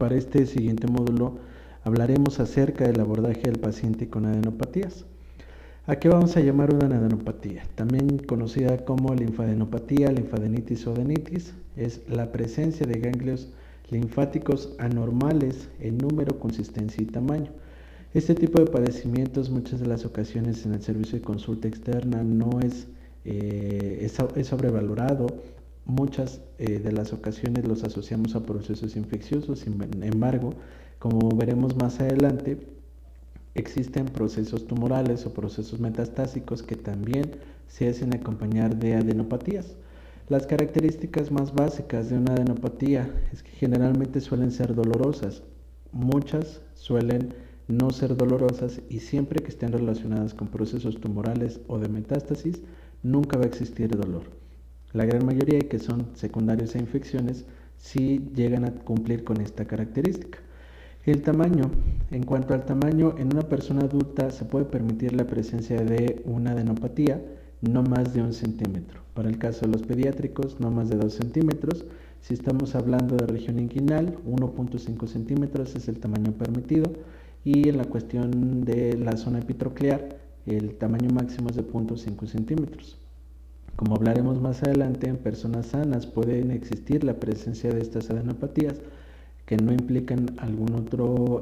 Para este siguiente módulo hablaremos acerca del abordaje del paciente con adenopatías. ¿A qué vamos a llamar una adenopatía? También conocida como linfadenopatía, linfadenitis o adenitis, es la presencia de ganglios linfáticos anormales en número, consistencia y tamaño. Este tipo de padecimientos muchas de las ocasiones en el servicio de consulta externa no es sobrevalorado. Muchas de las ocasiones los asociamos a procesos infecciosos. Sin embargo, como veremos más adelante, existen procesos tumorales o procesos metastásicos que también se hacen acompañar de adenopatías. Las características más básicas de una adenopatía es que generalmente suelen ser dolorosas. Muchas suelen no ser dolorosas y siempre que estén relacionadas con procesos tumorales o de metástasis, nunca va a existir dolor. La gran mayoría, que son secundarios a infecciones, sí llegan a cumplir con esta característica. El tamaño. En cuanto al tamaño, en una persona adulta se puede permitir la presencia de una adenopatía no más de 1 centímetro. Para el caso de los pediátricos, no más de 2 centímetros. Si estamos hablando de región inguinal, 1.5 centímetros es el tamaño permitido. Y en la cuestión de la zona epitroclear, el tamaño máximo es de 0.5 centímetros. Como hablaremos más adelante, en personas sanas pueden existir la presencia de estas adenopatías que no implican algún otro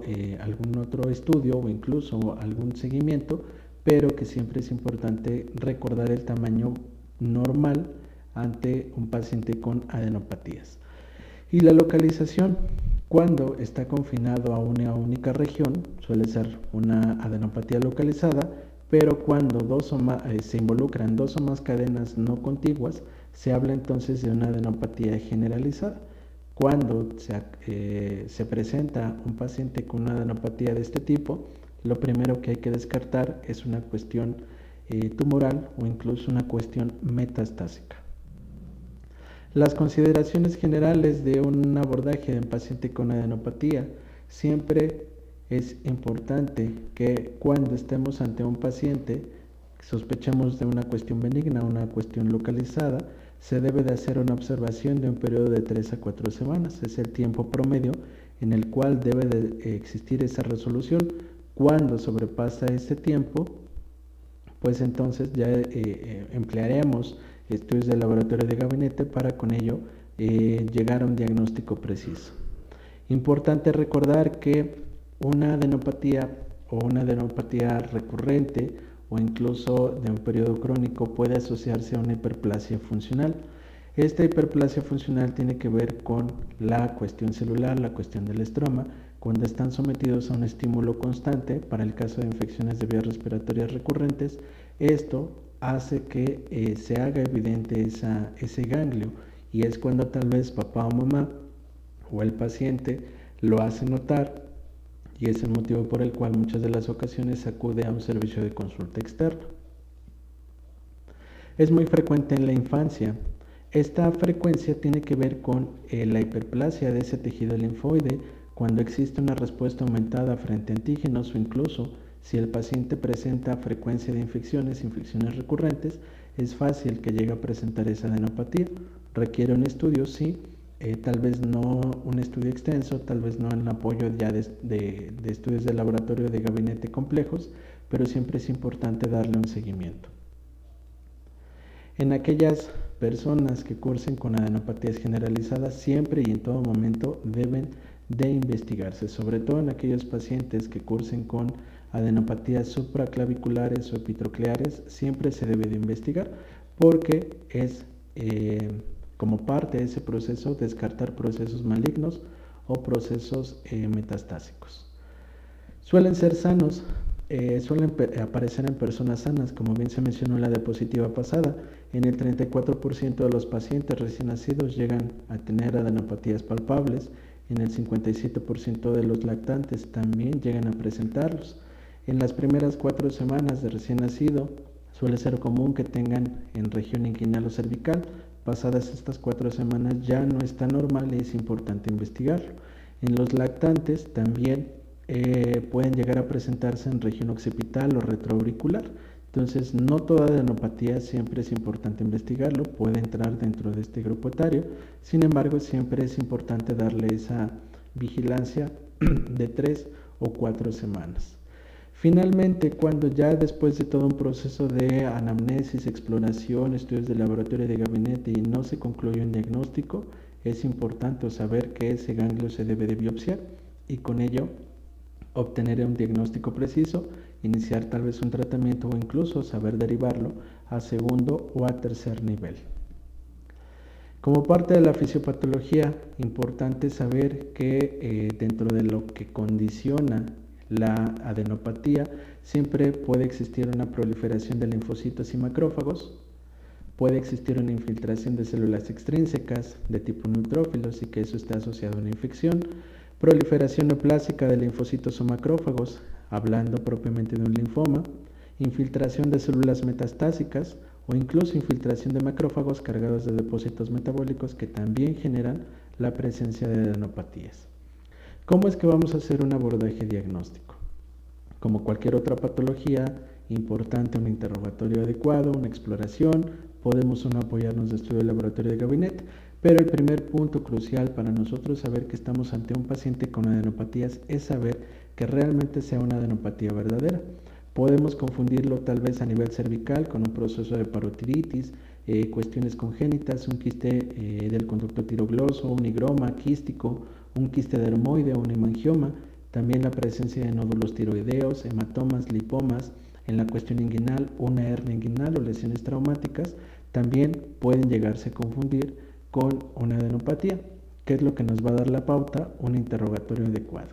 estudio o incluso algún seguimiento, pero que siempre es importante recordar el tamaño normal ante un paciente con adenopatías. Y la localización, cuando está confinado a una única región, suele ser una adenopatía localizada, pero cuando se involucran 2 o más cadenas no contiguas, se habla entonces de una adenopatía generalizada. Cuando se presenta un paciente con una adenopatía de este tipo, lo primero que hay que descartar es una cuestión tumoral o incluso una cuestión metastásica. Las consideraciones generales de un abordaje de un paciente con adenopatía: siempre es importante que cuando estemos ante un paciente sospechemos de una cuestión benigna, una cuestión localizada, se debe de hacer una observación de un periodo de 3 a 4 semanas. Es el tiempo promedio en el cual debe de existir esa resolución. Cuando sobrepasa ese tiempo, pues entonces ya emplearemos estudios de laboratorio de gabinete para con ello llegar a un diagnóstico preciso. Importante recordar que una adenopatía o una adenopatía recurrente o incluso de un periodo crónico puede asociarse a una hiperplasia funcional. Esta hiperplasia funcional tiene que ver con la cuestión celular, la cuestión del estroma, cuando están sometidos a un estímulo constante. Para el caso de infecciones de vías respiratorias recurrentes, esto hace que se haga evidente ese ganglio, y es cuando tal vez papá o mamá o el paciente lo hace notar, y es el motivo por el cual muchas de las ocasiones acude a un servicio de consulta externo. Es muy frecuente en la infancia. Esta frecuencia tiene que ver con la hiperplasia de ese tejido linfoide cuando existe una respuesta aumentada frente a antígenos, o incluso si el paciente presenta frecuencia de infecciones recurrentes, es fácil que llegue a presentar esa adenopatía. Requiere un estudio, sí, tal vez no un estudio extenso, tal vez no en apoyo ya de estudios de laboratorio de gabinete complejos, pero siempre es importante darle un seguimiento. En aquellas personas que cursen con adenopatías generalizadas, siempre y en todo momento deben de investigarse, sobre todo en aquellos pacientes que cursen con adenopatías supraclaviculares o epitrocleares. Siempre se debe de investigar porque es como parte de ese proceso descartar procesos malignos o procesos metastásicos. Suelen ser sanos, suelen aparecer en personas sanas, como bien se mencionó en la diapositiva pasada. En el 34% de los pacientes recién nacidos llegan a tener adenopatías palpables. En el 57% de los lactantes también llegan a presentarlos. En las primeras 4 semanas de recién nacido suele ser común que tengan en región inguinal o cervical. Pasadas estas 4 semanas ya no está normal y es importante investigarlo. En los lactantes también pueden llegar a presentarse en región occipital o retroauricular. Entonces, no toda adenopatía siempre es importante investigarlo, puede entrar dentro de este grupo etario. Sin embargo, siempre es importante darle esa vigilancia de 3 o 4 semanas. Finalmente, cuando ya después de todo un proceso de anamnesis, exploración, estudios de laboratorio de gabinete y no se concluye un diagnóstico, es importante saber que ese ganglio se debe de biopsiar y con ello obtener un diagnóstico preciso, iniciar tal vez un tratamiento o incluso saber derivarlo a segundo o a tercer nivel. Como parte de la fisiopatología, importante saber que dentro de lo que condiciona la adenopatía siempre puede existir una proliferación de linfocitos y macrófagos, puede existir una infiltración de células extrínsecas de tipo neutrófilos y que eso está asociado a una infección, proliferación neoplásica de linfocitos o macrófagos, hablando propiamente de un linfoma, infiltración de células metastásicas o incluso infiltración de macrófagos cargados de depósitos metabólicos que también generan la presencia de adenopatías. ¿Cómo es que vamos a hacer un abordaje diagnóstico? Como cualquier otra patología, importante un interrogatorio adecuado, una exploración, podemos o no apoyarnos de estudio de laboratorio de gabinete, pero el primer punto crucial para nosotros saber que estamos ante un paciente con adenopatías es saber que realmente sea una adenopatía verdadera. Podemos confundirlo tal vez a nivel cervical con un proceso de parotiditis, cuestiones congénitas, un quiste del conducto tirogloso, un higroma quístico, un quiste dermoide o un hemangioma, también la presencia de nódulos tiroideos, hematomas, lipomas, en la cuestión inguinal, una hernia inguinal o lesiones traumáticas, también pueden llegarse a confundir con una adenopatía, que es lo que nos va a dar la pauta, un interrogatorio adecuado.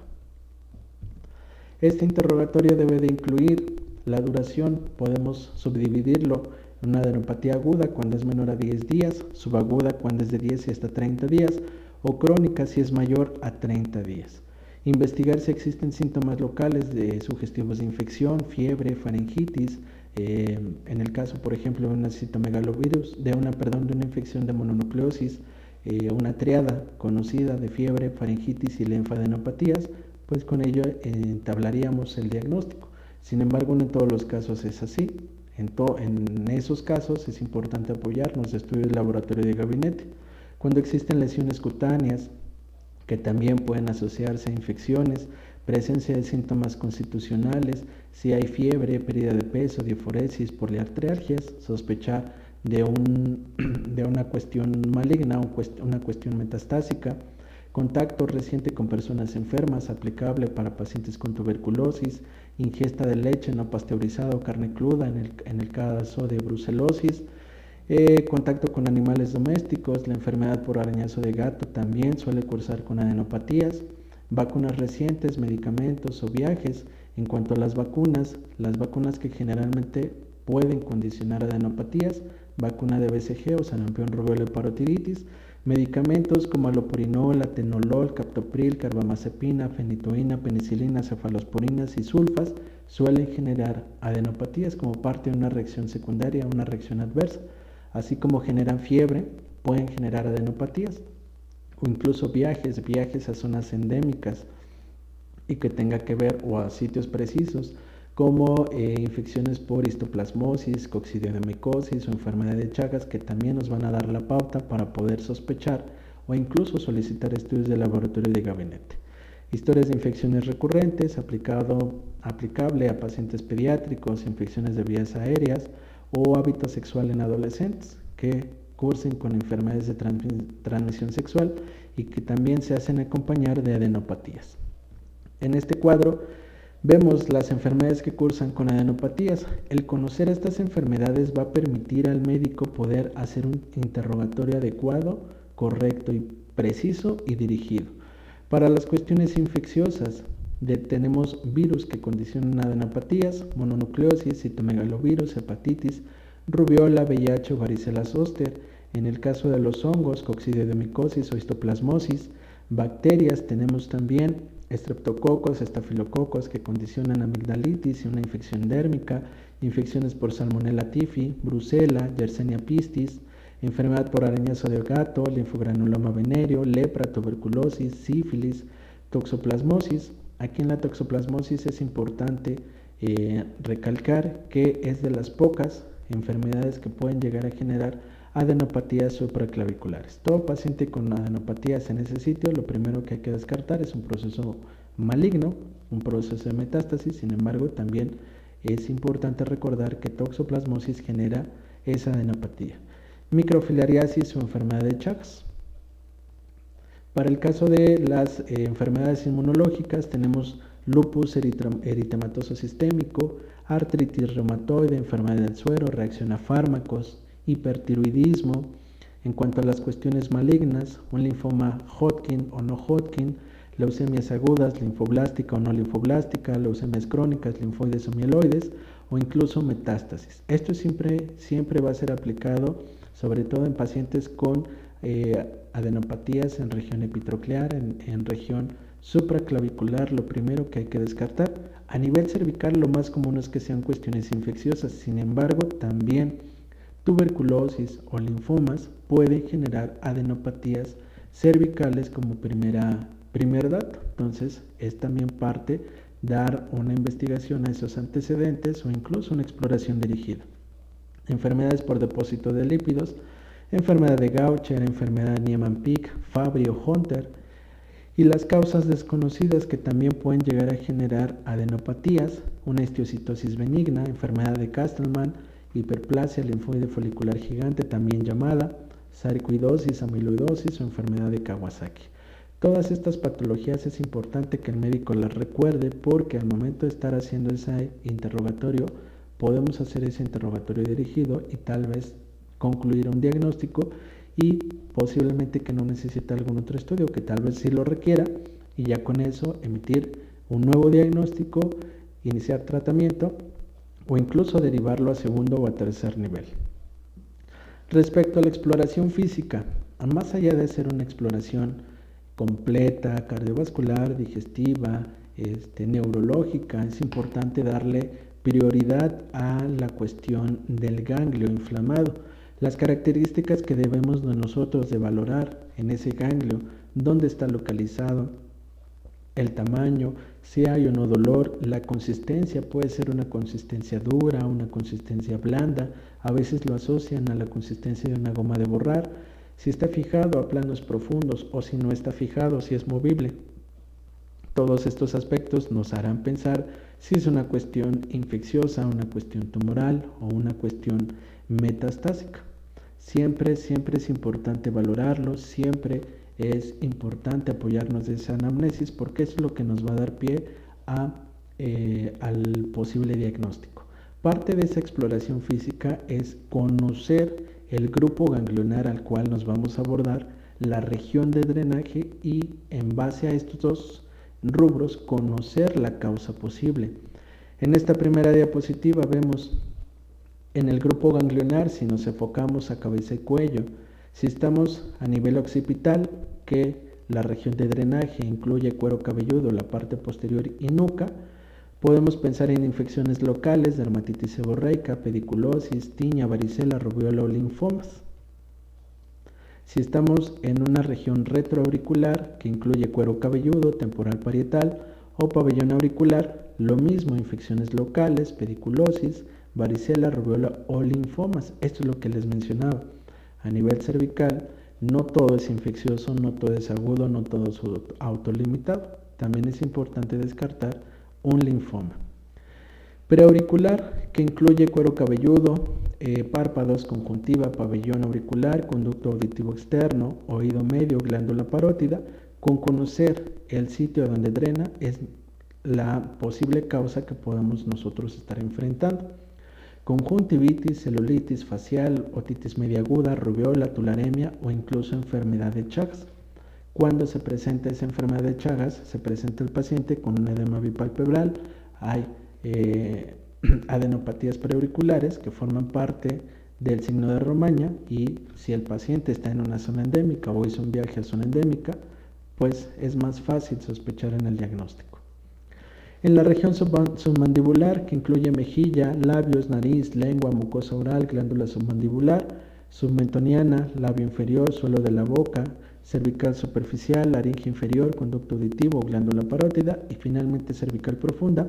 Este interrogatorio debe de incluir la duración, podemos subdividirlo en una adenopatía aguda cuando es menor a 10 días, subaguda cuando es de 10 y hasta 30 días, o crónica si es mayor a 30 días. Investigar si existen síntomas locales de sugestivos de infección, fiebre, faringitis, en el caso, por ejemplo, de una citomegalovirus, de una infección de mononucleosis, una triada conocida de fiebre, faringitis y linfadenopatías, pues con ello entablaríamos el diagnóstico. Sin embargo, no en todos los casos es así. En esos casos es importante apoyarnos de estudios de laboratorio de gabinete. Cuando existen lesiones cutáneas, que también pueden asociarse a infecciones, presencia de síntomas constitucionales, si hay fiebre, pérdida de peso, diaforesis, poliartralgias, sospechar de una cuestión maligna o una cuestión metastásica, contacto reciente con personas enfermas, aplicable para pacientes con tuberculosis, ingesta de leche no pasteurizada o carne cruda en el caso de brucelosis, contacto con animales domésticos, la enfermedad por arañazo de gato también suele cursar con adenopatías, vacunas recientes, medicamentos o viajes. En cuanto a las vacunas que generalmente pueden condicionar adenopatías, vacuna de BCG o sarampión, rubiola y parotiditis, medicamentos como alopurinol, atenolol, captopril, carbamazepina, fenitoína, penicilina, cefalosporinas y sulfas suelen generar adenopatías como parte de una reacción secundaria, una reacción adversa. Así como generan fiebre, pueden generar adenopatías o incluso viajes a zonas endémicas y que tenga que ver o a sitios precisos como infecciones por histoplasmosis, coccidioidomicosis o enfermedad de Chagas, que también nos van a dar la pauta para poder sospechar o incluso solicitar estudios de laboratorio de gabinete. Historias de infecciones recurrentes, aplicable a pacientes pediátricos, infecciones de vías aéreas o hábito sexual en adolescentes que cursen con enfermedades de transmisión sexual y que también se hacen acompañar de adenopatías. En este cuadro vemos las enfermedades que cursan con adenopatías. El conocer estas enfermedades va a permitir al médico poder hacer un interrogatorio adecuado, correcto y preciso y dirigido. Para las cuestiones infecciosas, tenemos virus que condicionan adenopatías, mononucleosis, citomegalovirus, hepatitis, rubiola, VIH o varicela zoster. En el caso de los hongos, coccidioidomicosis o histoplasmosis, bacterias, tenemos también estreptococos, estafilococos que condicionan amigdalitis y una infección dérmica, infecciones por Salmonella typhi, brucela, Yersinia pistis, enfermedad por arañazo de gato, linfogranuloma venéreo, lepra, tuberculosis, sífilis, toxoplasmosis. Aquí en la toxoplasmosis es importante recalcar que es de las pocas enfermedades que pueden llegar a generar adenopatías supraclaviculares. Todo paciente con adenopatías en ese sitio, lo primero que hay que descartar es un proceso maligno, un proceso de metástasis. Sin embargo, también es importante recordar que toxoplasmosis genera esa adenopatía. Microfilariasis o enfermedad de Chagas. Para el caso de las enfermedades inmunológicas tenemos lupus eritematoso sistémico, artritis reumatoide, enfermedad del suero, reacción a fármacos, hipertiroidismo. En cuanto a las cuestiones malignas, un linfoma Hodgkin o no Hodgkin, leucemias agudas, linfoblástica o no linfoblástica, leucemias crónicas, linfoides o mieloides, o incluso metástasis. Esto siempre va a ser aplicado sobre todo en pacientes con adenopatías en región epitroclear, en región supraclavicular. Lo primero que hay que descartar. A nivel cervical lo más común es que sean cuestiones infecciosas. Sin embargo, también tuberculosis o linfomas pueden generar adenopatías cervicales como primer dato. Entonces es también parte dar una investigación a esos antecedentes o incluso una exploración dirigida. Enfermedades por depósito de lípidos, enfermedad de Gaucher, enfermedad de Niemann-Pick, Fabry o Hunter, y las causas desconocidas que también pueden llegar a generar adenopatías, una histiocytosis benigna, enfermedad de Castleman, hiperplasia linfoide folicular gigante también llamada, sarcoidosis, amiloidosis o enfermedad de Kawasaki. Todas estas patologías es importante que el médico las recuerde, porque al momento de estar haciendo ese interrogatorio podemos hacer ese interrogatorio dirigido y tal vez concluir un diagnóstico, y posiblemente que no necesite algún otro estudio, que tal vez sí lo requiera, y ya con eso emitir un nuevo diagnóstico, iniciar tratamiento o incluso derivarlo a segundo o a tercer nivel. Respecto a la exploración física, más allá de ser una exploración completa, cardiovascular, digestiva, neurológica, es importante darle prioridad a la cuestión del ganglio inflamado. Las características que debemos nosotros de valorar en ese ganglio: dónde está localizado, el tamaño, si hay o no dolor, la consistencia, puede ser una consistencia dura, una consistencia blanda, a veces lo asocian a la consistencia de una goma de borrar, si está fijado a planos profundos o si no está fijado, si es movible. Todos estos aspectos nos harán pensar si es una cuestión infecciosa, una cuestión tumoral o una cuestión metastásica. Siempre es importante valorarlo, siempre es importante apoyarnos de esa anamnesis, porque es lo que nos va a dar pie al posible diagnóstico. Parte de esa exploración física es conocer el grupo ganglionar al cual nos vamos a abordar, la región de drenaje, y en base a estos dos rubros conocer la causa posible. En esta primera diapositiva vemos en el grupo ganglionar, si nos enfocamos a cabeza y cuello, si estamos a nivel occipital, que la región de drenaje incluye cuero cabelludo, la parte posterior y nuca, podemos pensar en infecciones locales, dermatitis seborreica, pediculosis, tiña, varicela, rubiola o linfomas. Si estamos en una región retroauricular, que incluye cuero cabelludo, temporal parietal o pabellón auricular, lo mismo, infecciones locales, pediculosis, varicela, rubiola o linfomas. Esto es lo que les mencionaba. A nivel cervical, no todo es infeccioso, no todo es agudo, no todo es autolimitado. También es importante descartar un linfoma. Preauricular, que incluye cuero cabelludo, párpados, conjuntiva, pabellón auricular, conducto auditivo externo, oído medio, glándula parótida. Con conocer el sitio donde drena es la posible causa que podamos nosotros estar enfrentando. Conjuntivitis, celulitis facial, otitis media aguda, rubiola, tularemia o incluso enfermedad de Chagas. Cuando se presenta esa enfermedad de Chagas, se presenta el paciente con un edema bipalpebral, hay adenopatías preauriculares que forman parte del signo de Romaña, y si el paciente está en una zona endémica o hizo un viaje a zona endémica, pues es más fácil sospechar en el diagnóstico. En la región submandibular, que incluye mejilla, labios, nariz, lengua, mucosa oral, glándula submandibular, submentoniana, labio inferior, suelo de la boca, cervical superficial, laringe inferior, conducto auditivo, glándula parótida, y finalmente cervical profunda,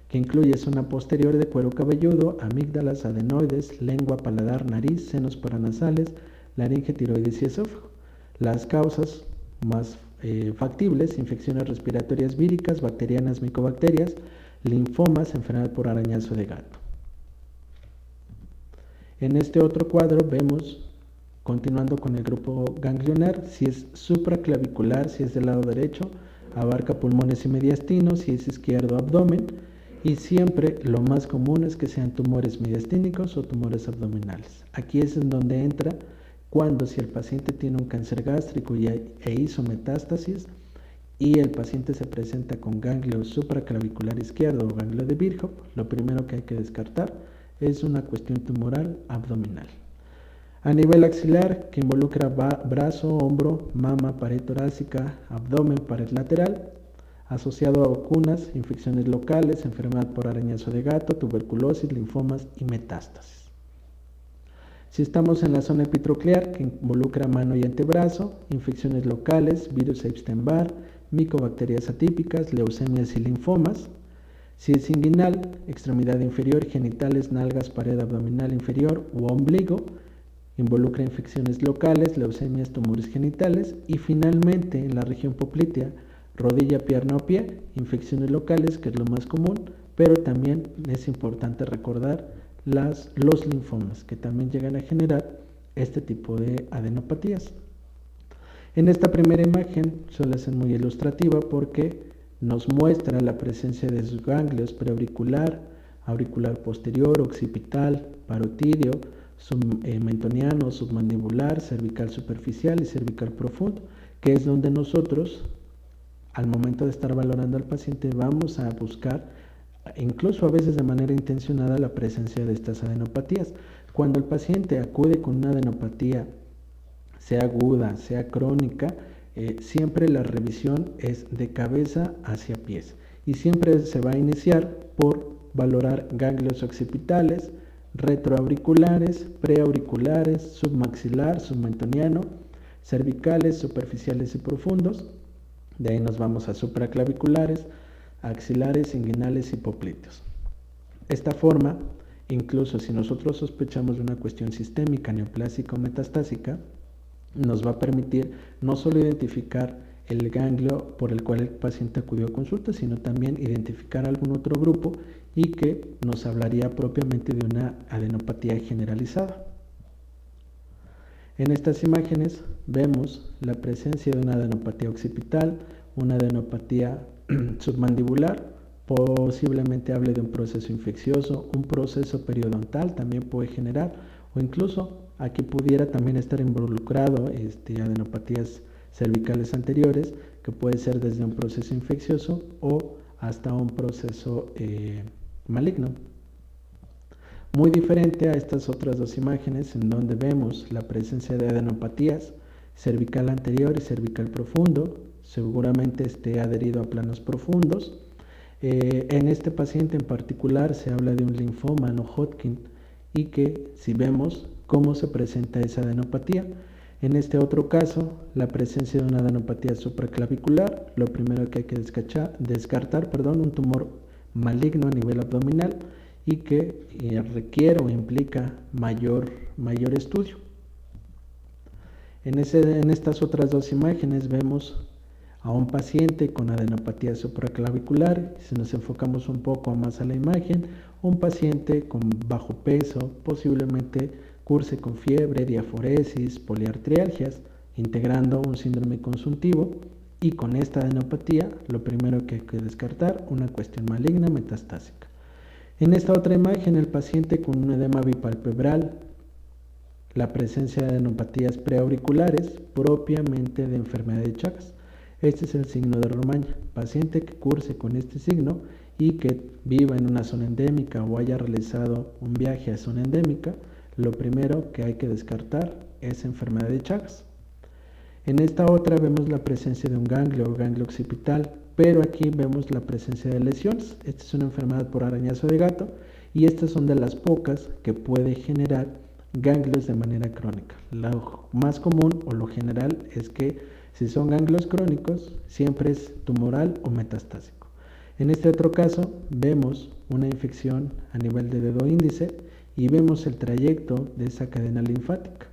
que incluye zona posterior de cuero cabelludo, amígdalas, adenoides, lengua, paladar, nariz, senos paranasales, laringe, tiroides y esófago. Las causas más factibles: infecciones respiratorias víricas, bacterianas, micobacterias, linfomas, enfermedad por arañazo de gato. En este otro cuadro vemos, continuando con el grupo ganglionar, si es supraclavicular, si es del lado derecho, abarca pulmones y mediastinos, si es izquierdo, abdomen, y siempre lo más común es que sean tumores mediastínicos o tumores abdominales. Aquí es en donde entra cuando, si el paciente tiene un cáncer gástrico e hizo metástasis y el paciente se presenta con ganglio supraclavicular izquierdo o ganglio de Virchow, lo primero que hay que descartar es una cuestión tumoral abdominal. A nivel axilar, que involucra brazo, hombro, mama, pared torácica, abdomen, pared lateral, asociado a vacunas, infecciones locales, enfermedad por arañazo de gato, tuberculosis, linfomas y metástasis. Si estamos en la zona epitroclear, que involucra mano y antebrazo, infecciones locales, virus Epstein-Barr, micobacterias atípicas, leucemias y linfomas. Si es inguinal, extremidad inferior, genitales, nalgas, pared abdominal inferior u ombligo, involucra infecciones locales, leucemias, tumores genitales. Y finalmente, en la región poplitea, rodilla, pierna o pie, infecciones locales, que es lo más común, pero también es importante recordar los linfomas, que también llegan a generar este tipo de adenopatías. En esta primera imagen suele ser muy ilustrativa porque nos muestra la presencia de sus ganglios preauricular, auricular posterior, occipital, parotidio, mentoniano, submandibular, cervical superficial y cervical profundo, que es donde nosotros, al momento de estar valorando al paciente, vamos a buscar, incluso a veces de manera intencionada, la presencia de estas adenopatías. Cuando el paciente acude con una adenopatía, sea aguda, sea crónica, siempre la revisión es de cabeza hacia pies y siempre se va a iniciar por valorar ganglios occipitales, retroauriculares, preauriculares, submaxilar, submentoniano, cervicales, superficiales y profundos. De ahí nos vamos a supraclaviculares, axilares, inguinales y popliteos. Esta forma, incluso si nosotros sospechamos de una cuestión sistémica, neoplásica o metastásica, nos va a permitir no solo identificar el ganglio por el cual el paciente acudió a consulta, sino también identificar algún otro grupo y que nos hablaría propiamente de una adenopatía generalizada. En estas imágenes vemos la presencia de una adenopatía occipital, una adenopatía submandibular, posiblemente hable de un proceso infeccioso, un proceso periodontal también puede generar, o incluso aquí pudiera también estar involucrado adenopatías cervicales anteriores, que puede ser desde un proceso infeccioso o hasta un proceso maligno. Muy diferente a estas otras dos imágenes en donde vemos la presencia de adenopatías cervical anterior y cervical profundo, seguramente esté adherido a planos profundos. En este paciente en particular se habla de un linfoma no Hodgkin y que si vemos cómo se presenta esa adenopatía, en este otro caso, la presencia de una adenopatía supraclavicular, lo primero que hay que descartar, un tumor maligno a nivel abdominal y que requiere o implica mayor estudio. En estas otras dos imágenes vemos a un paciente con adenopatía supraclavicular. Si nos enfocamos un poco más a la imagen, un paciente con bajo peso, posiblemente curse con fiebre, diaforesis, poliartrialgias, integrando un síndrome consuntivo, y con esta adenopatía lo primero que hay que descartar, una cuestión maligna metastásica. En esta otra imagen, el paciente con un edema bipalpebral, la presencia de adenopatías preauriculares propiamente de enfermedad de Chagas. Este es el signo de Romaña. Paciente que curse con este signo y que viva en una zona endémica o haya realizado un viaje a zona endémica, lo primero que hay que descartar es enfermedad de Chagas. En esta otra vemos la presencia de un ganglio o ganglio occipital, pero aquí vemos la presencia de lesiones. Esta es una enfermedad por arañazo de gato y estas son de las pocas que puede generar ganglios de manera crónica. Lo más común o lo general es que si son ganglios crónicos siempre es tumoral o metastásico. En este otro caso vemos una infección a nivel de dedo índice y vemos el trayecto de esa cadena linfática.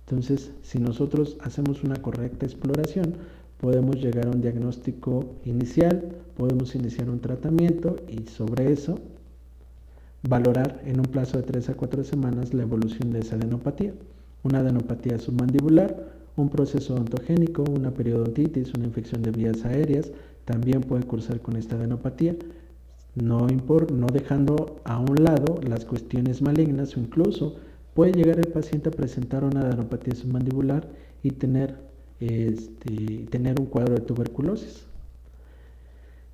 Entonces, si nosotros hacemos una correcta exploración, podemos llegar a un diagnóstico inicial, podemos iniciar un tratamiento y sobre eso valorar en un plazo de 3 a 4 semanas la evolución de esa adenopatía. Una adenopatía submandibular, un proceso odontogénico, una periodontitis, una infección de vías aéreas, también puede cursar con esta adenopatía, no dejando a un lado las cuestiones malignas o incluso puede llegar el paciente a presentar una adenopatía submandibular y tener un cuadro de tuberculosis.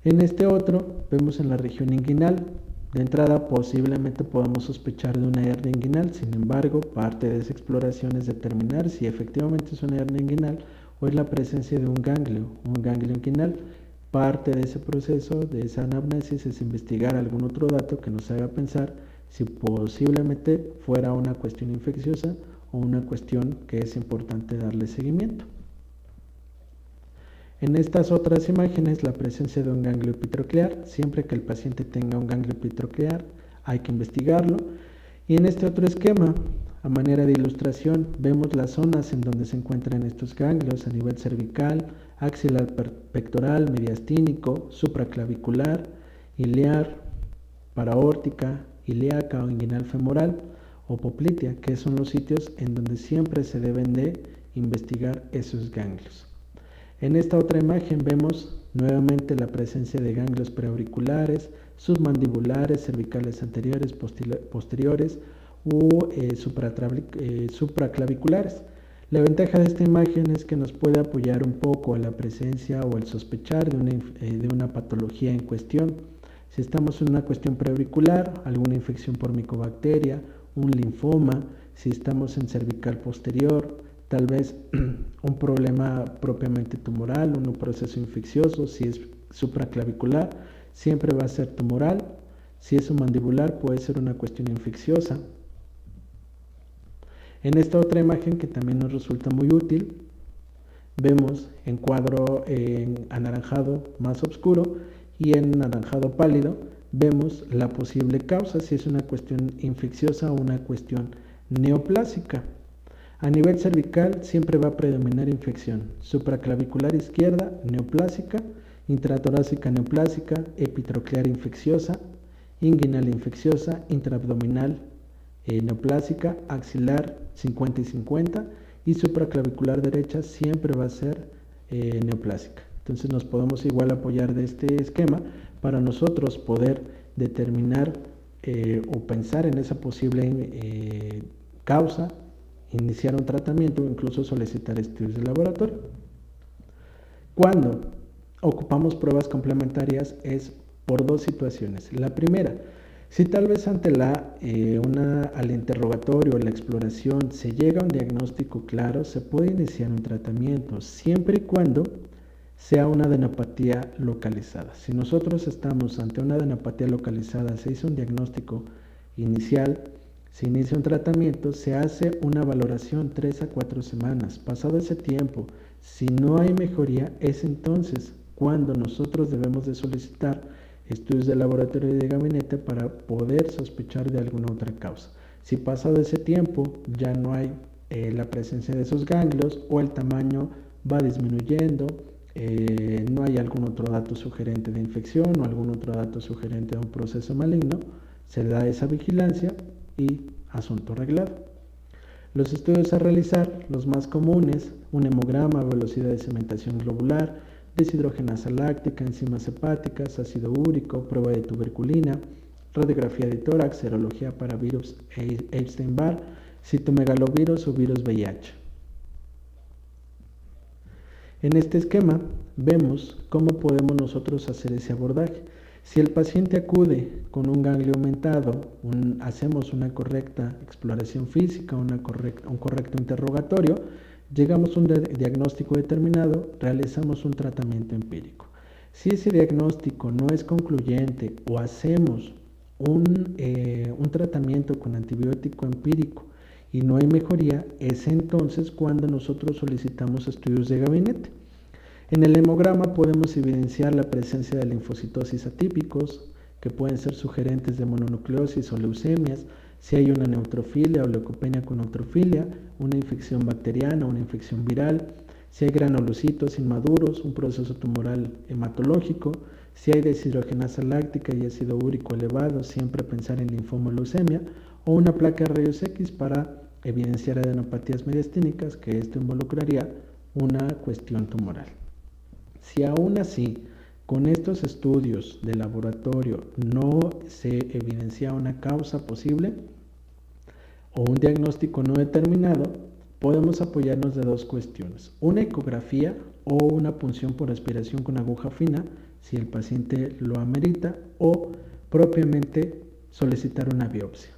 En este otro vemos en la región inguinal. De entrada posiblemente podamos sospechar de una hernia inguinal, sin embargo parte de esa exploración es determinar si efectivamente es una hernia inguinal o es la presencia de un ganglio inguinal. Parte de ese proceso, de esa anamnesis, es investigar algún otro dato que nos haga pensar si posiblemente fuera una cuestión infecciosa o una cuestión que es importante darle seguimiento. En estas otras imágenes, la presencia de un ganglio epitroclear, siempre que el paciente tenga un ganglio epitroclear, hay que investigarlo. Y en este otro esquema, a manera de ilustración, vemos las zonas en donde se encuentran estos ganglios a nivel cervical, axilar pectoral, mediastínico, supraclavicular, iliar, paraórtica, ilíaca o inguinal femoral o poplitea, que son los sitios en donde siempre se deben de investigar esos ganglios. En esta otra imagen vemos nuevamente la presencia de ganglios preauriculares, submandibulares, cervicales anteriores, posteriores u supraclaviculares. La ventaja de esta imagen es que nos puede apoyar un poco a la presencia o el sospechar de una patología en cuestión. Si estamos en una cuestión preauricular, alguna infección por micobacteria, un linfoma, si estamos en cervical posterior, tal vez un problema propiamente tumoral, un proceso infeccioso. Si es supraclavicular, siempre va a ser tumoral. Si es submandibular, puede ser una cuestión infecciosa. En esta otra imagen, que también nos resulta muy útil, vemos en cuadro en anaranjado más oscuro y en anaranjado pálido, vemos la posible causa, si es una cuestión infecciosa o una cuestión neoplásica. A nivel cervical siempre va a predominar infección, supraclavicular izquierda neoplásica, intratorácica neoplásica, epitroclear infecciosa, inguinal infecciosa, intraabdominal neoplásica, axilar 50 y 50 y supraclavicular derecha siempre va a ser neoplásica. Entonces nos podemos igual apoyar de este esquema para nosotros poder determinar o pensar en esa posible causa, iniciar un tratamiento o incluso solicitar estudios de laboratorio. Cuando ocupamos pruebas complementarias es por dos situaciones. La primera, si tal vez ante al interrogatorio o la exploración se llega a un diagnóstico claro, se puede iniciar un tratamiento siempre y cuando sea una adenopatía localizada. Si nosotros estamos ante una adenopatía localizada, se hizo un diagnóstico inicial, se inicia un tratamiento, se hace una valoración 3 a 4 semanas. Pasado ese tiempo, si no hay mejoría, es entonces cuando nosotros debemos de solicitar estudios de laboratorio y de gabinete para poder sospechar de alguna otra causa. Si pasado ese tiempo ya no hay la presencia de esos ganglios o el tamaño va disminuyendo, no hay algún otro dato sugerente de infección o algún otro dato sugerente de un proceso maligno, se da esa vigilancia y asunto arreglado. Los estudios a realizar, los más comunes: un hemograma, velocidad de cementación globular, deshidrogenasa láctica, enzimas hepáticas, ácido úrico, prueba de tuberculina, radiografía de tórax, serología para virus Epstein-Barr, citomegalovirus o virus VIH. En este esquema vemos cómo podemos nosotros hacer ese abordaje. Si el paciente acude con un ganglio aumentado, hacemos una correcta exploración física, un correcto interrogatorio, llegamos a un diagnóstico determinado, realizamos un tratamiento empírico. Si ese diagnóstico no es concluyente o hacemos un tratamiento con antibiótico empírico y no hay mejoría, es entonces cuando nosotros solicitamos estudios de gabinete. En el hemograma podemos evidenciar la presencia de linfocitosis atípicos, que pueden ser sugerentes de mononucleosis o leucemias. si hay una neutrofilia o leucopenia con neutrofilia, una infección bacteriana, una infección viral, si hay granulocitos inmaduros, un proceso tumoral hematológico, si hay deshidrogenasa láctica y ácido úrico elevado, siempre pensar en linfoma o leucemia, o una placa de rayos X para evidenciar adenopatías mediastínicas, que esto involucraría una cuestión tumoral. Si aún así, con estos estudios de laboratorio no se evidencia una causa posible o un diagnóstico no determinado, podemos apoyarnos de dos cuestiones: una ecografía o una punción por aspiración con aguja fina, si el paciente lo amerita, o propiamente solicitar una biopsia.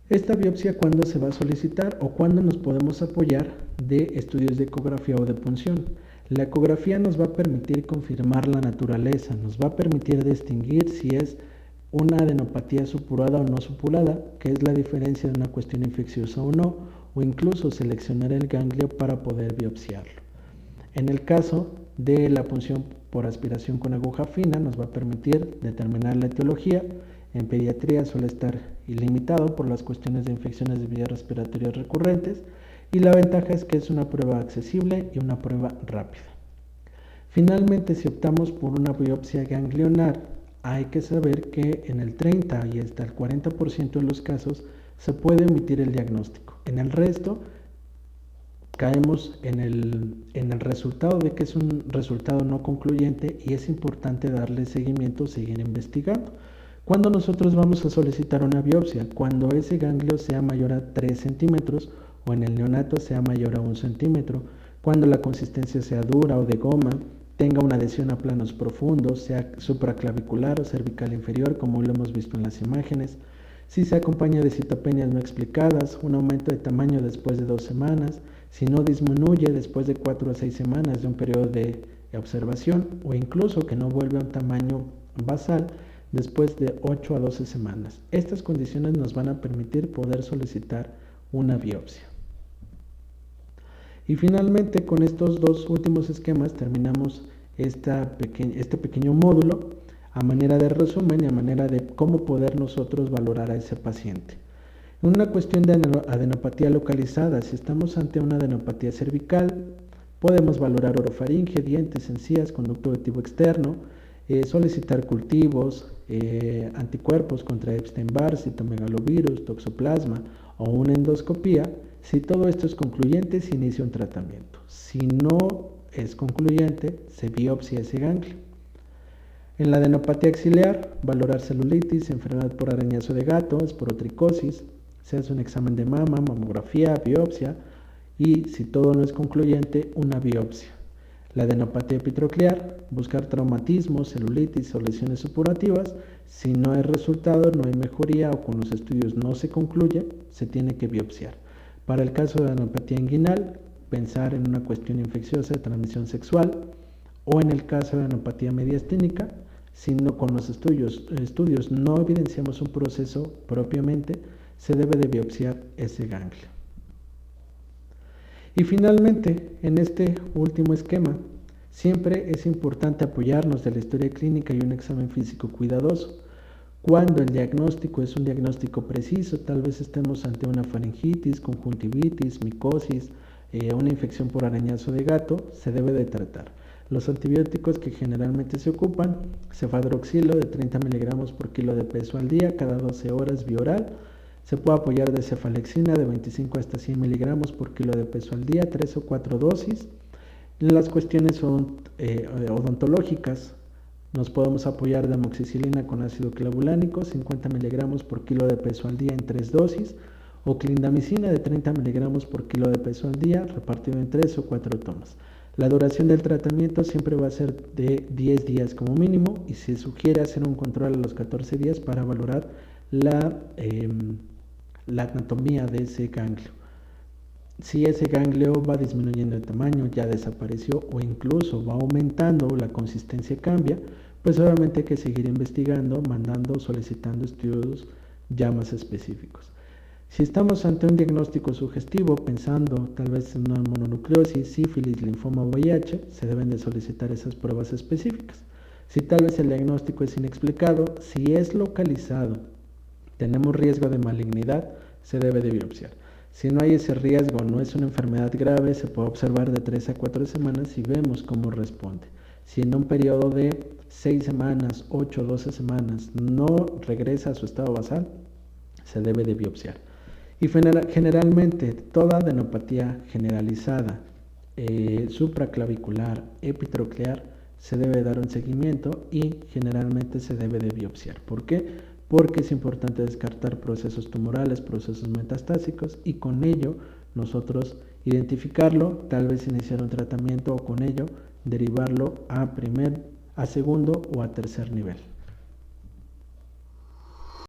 Esta biopsia, ¿cuándo se va a solicitar o cuándo nos podemos apoyar de estudios de ecografía o de punción? La ecografía nos va a permitir confirmar la naturaleza, nos va a permitir distinguir si es una adenopatía supurada o no supurada, que es la diferencia de una cuestión infecciosa o no, o incluso seleccionar el ganglio para poder biopsiarlo. En el caso de la punción por aspiración con aguja fina, nos va a permitir determinar la etiología. En pediatría suele estar ilimitado por las cuestiones de infecciones de vías respiratorias recurrentes, y la ventaja es que es una prueba accesible y una prueba rápida. Finalmente, si optamos por una biopsia ganglionar, hay que saber que en el 30 y hasta el 40% de los casos se puede omitir el diagnóstico. En el resto, caemos en el resultado de que es un resultado no concluyente y es importante darle seguimiento, seguir investigando. ¿Cuándo nosotros vamos a solicitar una biopsia? Cuando ese ganglio sea mayor a 3 centímetros o en el neonato sea mayor a 1 centímetro, cuando la consistencia sea dura o de goma, tenga una adhesión a planos profundos, sea supraclavicular o cervical inferior, como lo hemos visto en las imágenes, si se acompaña de citopenias no explicadas, un aumento de tamaño después de 2 semanas, si no disminuye después de 4 a 6 semanas de un periodo de observación, o incluso que no vuelve a un tamaño basal después de 8 a 12 semanas. Estas condiciones nos van a permitir poder solicitar una biopsia. Y finalmente, con estos dos últimos esquemas terminamos este pequeño módulo a manera de resumen y a manera de cómo poder nosotros valorar a ese paciente. En una cuestión de adenopatía localizada, si estamos ante una adenopatía cervical, podemos valorar orofaringe, dientes, encías, conducto auditivo externo, solicitar cultivos, anticuerpos contra Epstein-Barr, citomegalovirus, toxoplasma o una endoscopía. Si todo esto es concluyente, se inicia un tratamiento. Si no es concluyente, se biopsia ese ganglio. En la adenopatía axilar, valorar celulitis, enfermedad por arañazo de gato, esporotricosis, se hace un examen de mama, mamografía, biopsia, y si todo no es concluyente, una biopsia. La adenopatía epitroclear, buscar traumatismos, celulitis o lesiones supurativas. Si no hay resultado, no hay mejoría o con los estudios no se concluye, se tiene que biopsiar. Para el caso de adenopatía inguinal, pensar en una cuestión infecciosa de transmisión sexual, o en el caso de adenopatía mediastínica, si no, con los estudios no evidenciamos un proceso propiamente, se debe de biopsiar ese ganglio. Y finalmente, en este último esquema, siempre es importante apoyarnos de la historia clínica y un examen físico cuidadoso. Cuando el diagnóstico es un diagnóstico preciso, tal vez estemos ante una faringitis, conjuntivitis, micosis, una infección por arañazo de gato, se debe de tratar. Los antibióticos que generalmente se ocupan: cefadroxilo de 30 miligramos por kilo de peso al día, cada 12 horas vía oral. Se puede apoyar de cefalexina de 25 hasta 100 miligramos por kilo de peso al día, 3 o 4 dosis. Las cuestiones son odontológicas. Nos podemos apoyar de amoxicilina con ácido clavulánico, 50 miligramos por kilo de peso al día en 3 dosis, o clindamicina de 30 miligramos por kilo de peso al día, repartido en 3 o 4 tomas. La duración del tratamiento siempre va a ser de 10 días como mínimo, y se sugiere hacer un control a los 14 días para valorar la anatomía de ese ganglio. Si ese ganglio va disminuyendo de tamaño, ya desapareció, o incluso va aumentando, la consistencia cambia, pues obviamente hay que seguir investigando, solicitando estudios ya más específicos. Si estamos ante un diagnóstico sugestivo, pensando tal vez en una mononucleosis, sífilis, linfoma o VIH, se deben de solicitar esas pruebas específicas. Si tal vez el diagnóstico es inexplicado, si es localizado, tenemos riesgo de malignidad, se debe de biopsiar. Si no hay ese riesgo, no es una enfermedad grave, se puede observar de 3 a 4 semanas y vemos cómo responde. Si en un periodo de 6 semanas, 8, 12 semanas no regresa a su estado basal, se debe de biopsiar. Y generalmente toda adenopatía generalizada, supraclavicular, epitroclear, se debe dar un seguimiento y generalmente se debe de biopsiar. ¿Por qué? Porque es importante descartar procesos tumorales, procesos metastásicos y con ello nosotros identificarlo, tal vez iniciar un tratamiento o con ello derivarlo a segundo o a tercer nivel.